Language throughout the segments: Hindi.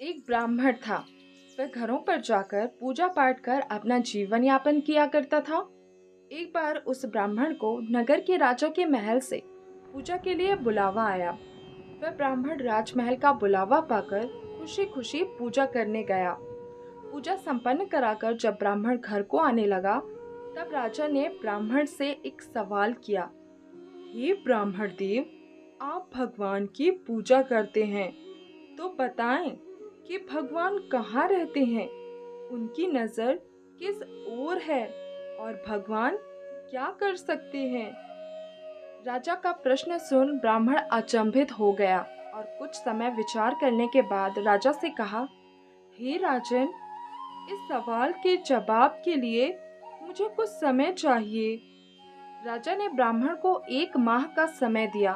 एक ब्राह्मण था। वह घरों पर जाकर पूजा पाठ कर अपना जीवन यापन किया करता था। एक बार उस ब्राह्मण को नगर के राजा के महल से पूजा के लिए बुलावा आया। वह ब्राह्मण राजमहल का बुलावा पाकर खुशी खुशी पूजा करने गया। पूजा संपन्न कराकर जब ब्राह्मण घर को आने लगा, तब राजा ने ब्राह्मण से एक सवाल किया। हे ब्राह्मण देव, आप भगवान की पूजा करते हैं, तो बताएं कि भगवान कहाँ रहते हैं, उनकी नजर किस ओर है और भगवान क्या कर सकते हैं। राजा का प्रश्न सुन ब्राह्मण अचंभित हो गया और कुछ समय विचार करने के बाद राजा से कहा, हे राजन, इस सवाल के जवाब के लिए मुझे कुछ समय चाहिए। राजा ने ब्राह्मण को 1 माह का समय दिया।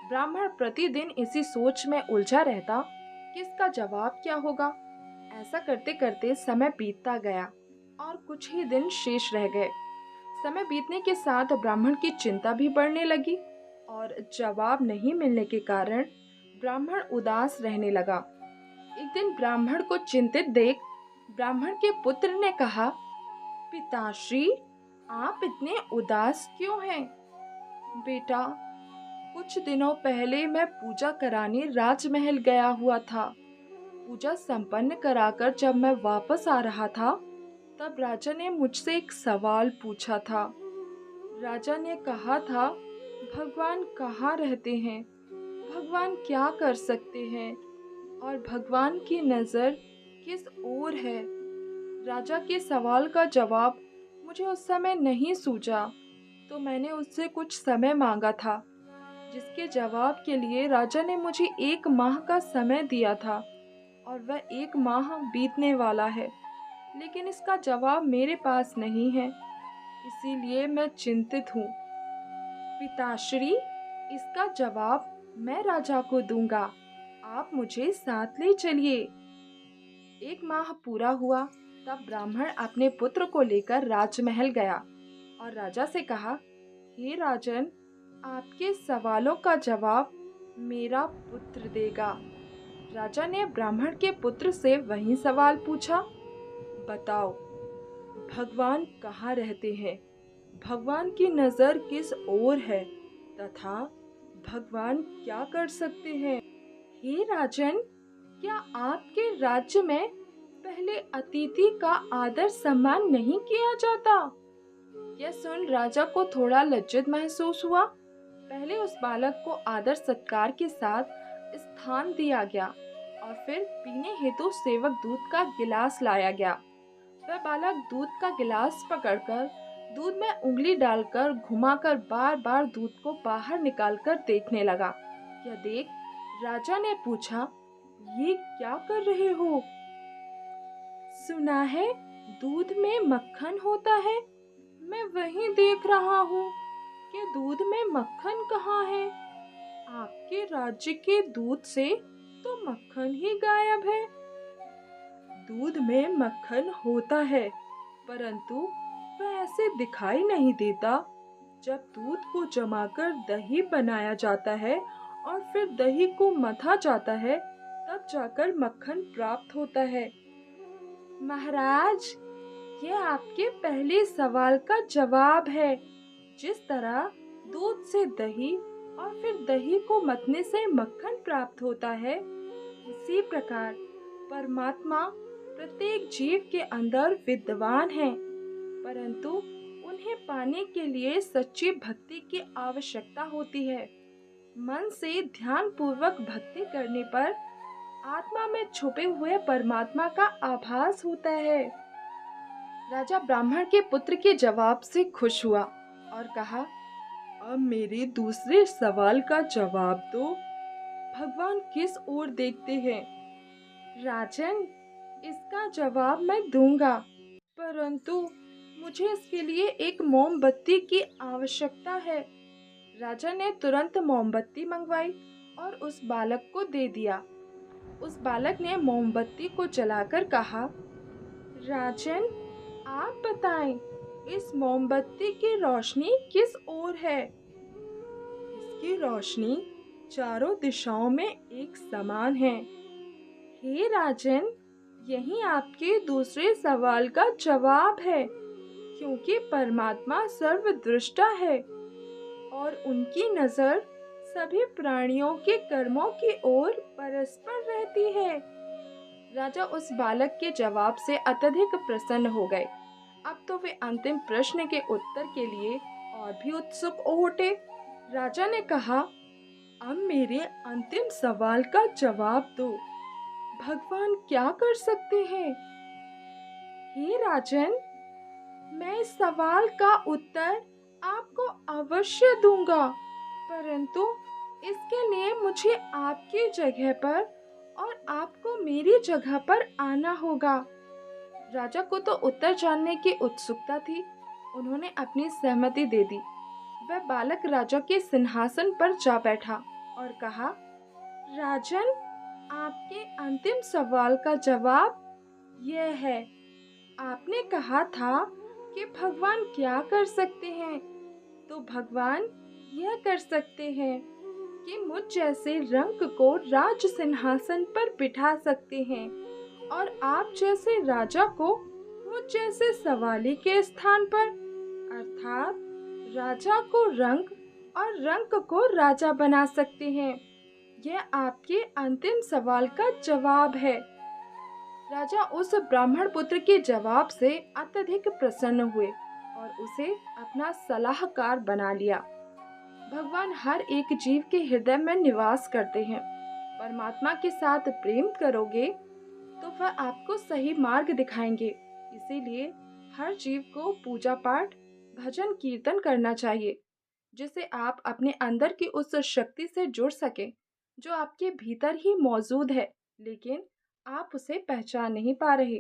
ब्राह्मण प्रतिदिन इसी सोच में उलझा रहता कि इसका जवाब क्या होगा। ऐसा करते करते समय बीतता गया और कुछ ही दिन शेष रह गए। समय बीतने के साथ ब्राह्मण की चिंता भी बढ़ने लगी और जवाब नहीं मिलने के कारण ब्राह्मण उदास रहने लगा। एक दिन ब्राह्मण को चिंतित देख ब्राह्मण के पुत्र ने कहा, पिताश्री, आप इतने उदास क्यों हैं? बेटा, कुछ दिनों पहले मैं पूजा कराने राजमहल गया हुआ था। पूजा संपन्न कराकर जब मैं वापस आ रहा था, तब राजा ने मुझसे एक सवाल पूछा था। राजा ने कहा था, भगवान कहाँ रहते हैं, भगवान क्या कर सकते हैं और भगवान की नज़र किस ओर है। राजा के सवाल का जवाब मुझे उस समय नहीं सूझा, तो मैंने उससे कुछ समय मांगा था, जिसके जवाब के लिए राजा ने मुझे 1 माह का समय दिया था और वह 1 माह बीतने वाला है, लेकिन इसका जवाब मेरे पास नहीं है, इसीलिए मैं चिंतित हूँ। पिताश्री, इसका जवाब मैं राजा को दूंगा, आप मुझे साथ ले चलिए। 1 माह पूरा हुआ, तब ब्राह्मण अपने पुत्र को लेकर राजमहल गया और राजा से कहा, हे राजन, आपके सवालों का जवाब मेरा पुत्र देगा। राजा ने ब्राह्मण के पुत्र से वही सवाल पूछा, बताओ, भगवान कहाँ रहते हैं, भगवान की नज़र किस ओर है तथा भगवान क्या कर सकते हैं। हे राजन, क्या आपके राज्य में पहले अतिथि का आदर सम्मान नहीं किया जाता? यह सुन राजा को थोड़ा लज्जित महसूस हुआ। पहले उस बालक को आदर सत्कार के साथ स्थान दिया गया और फिर पीने हेतु सेवक दूध का गिलास लाया गया। वह बालक दूध का गिलास पकड़कर दूध में उंगली डालकर घुमाकर बार बार दूध को बाहर निकालकर देखने लगा। यह देख राजा ने पूछा, ये क्या कर रहे हो? सुना है दूध में मक्खन होता है, मैं वही देख रहा हूँ कि दूध में मक्खन कहाँ है। आपके राज्य के दूध से तो मक्खन ही गायब है। दूध में मक्खन होता है, परंतु वह ऐसे दिखाई नहीं देता। जब दूध को जमाकर दही बनाया जाता है और फिर दही को मथा जाता है, तब जाकर मक्खन प्राप्त होता है। महाराज, यह आपके पहले सवाल का जवाब है। जिस तरह दूध से दही और फिर दही को मथने से मक्खन प्राप्त होता है, इसी प्रकार परमात्मा प्रत्येक जीव के अंदर विद्यमान है, परंतु उन्हें पाने के लिए सच्ची भक्ति की आवश्यकता होती है। मन से ध्यान पूर्वक भक्ति करने पर आत्मा में छुपे हुए परमात्मा का आभास होता है। राजा ब्राह्मण के पुत्र के जवाब से खुश हुआ और कहा, अब मेरे दूसरे सवाल का जवाब दो, भगवान किस ओर देखते हैं? राजन, इसका जवाब मैं दूंगा, परंतु मुझे इसके लिए एक मोमबत्ती की आवश्यकता है। राजा ने तुरंत मोमबत्ती मंगवाई और उस बालक को दे दिया। उस बालक ने मोमबत्ती को जलाकर कहा, राजन, आप बताएं, इस मोमबत्ती की रोशनी किस ओर है? इसकी रोशनी चारों दिशाओं में एक समान है। हे राजन, यही आपके दूसरे सवाल का जवाब है, क्योंकि परमात्मा सर्वदृष्टा है और उनकी नज़र सभी प्राणियों के कर्मों की ओर परस्पर रहती है। राजा उस बालक के जवाब से अत्यधिक प्रसन्न हो गए। अब तो वे अंतिम प्रश्न के उत्तर के लिए और भी उत्सुक हो उठे। राजा ने कहा, अब मेरे अंतिम सवाल का जवाब दो। भगवान क्या कर सकते हैं? हे राजन, मैं इस सवाल का उत्तर आपको अवश्य दूंगा, परंतु इसके लिए मुझे आपकी जगह पर और आपको मेरी जगह पर आना होगा। राजा को तो उत्तर जानने की उत्सुकता थी। उन्होंने अपनी सहमति दे दी। वह बालक राजा के सिंहासन पर जा बैठा और कहा, राजन, आपके अंतिम सवाल का जवाब यह है। आपने कहा था कि भगवान क्या कर सकते हैं, तो भगवान यह कर सकते हैं कि मुझ जैसे रंक को राज सिंहासन पर बिठा सकते हैं और आप जैसे राजा को मुझ जैसे सवाली के स्थान पर, अर्थात राजा को रंक और रंक को राजा बना सकते हैं। यह आपके अंतिम सवाल का जवाब है। राजा उस ब्राह्मण पुत्र के जवाब से अत्यधिक प्रसन्न हुए और उसे अपना सलाहकार बना लिया। भगवान हर एक जीव के हृदय में निवास करते हैं। परमात्मा के साथ प्रेम करोगे तो वह आपको सही मार्ग दिखाएंगे। इसीलिए हर जीव को पूजा पाठ, भजन कीर्तन करना चाहिए, जिससे आप अपने अंदर की उस शक्ति से जुड़ सके जो आपके भीतर ही मौजूद है, लेकिन आप उसे पहचान नहीं पा रहे।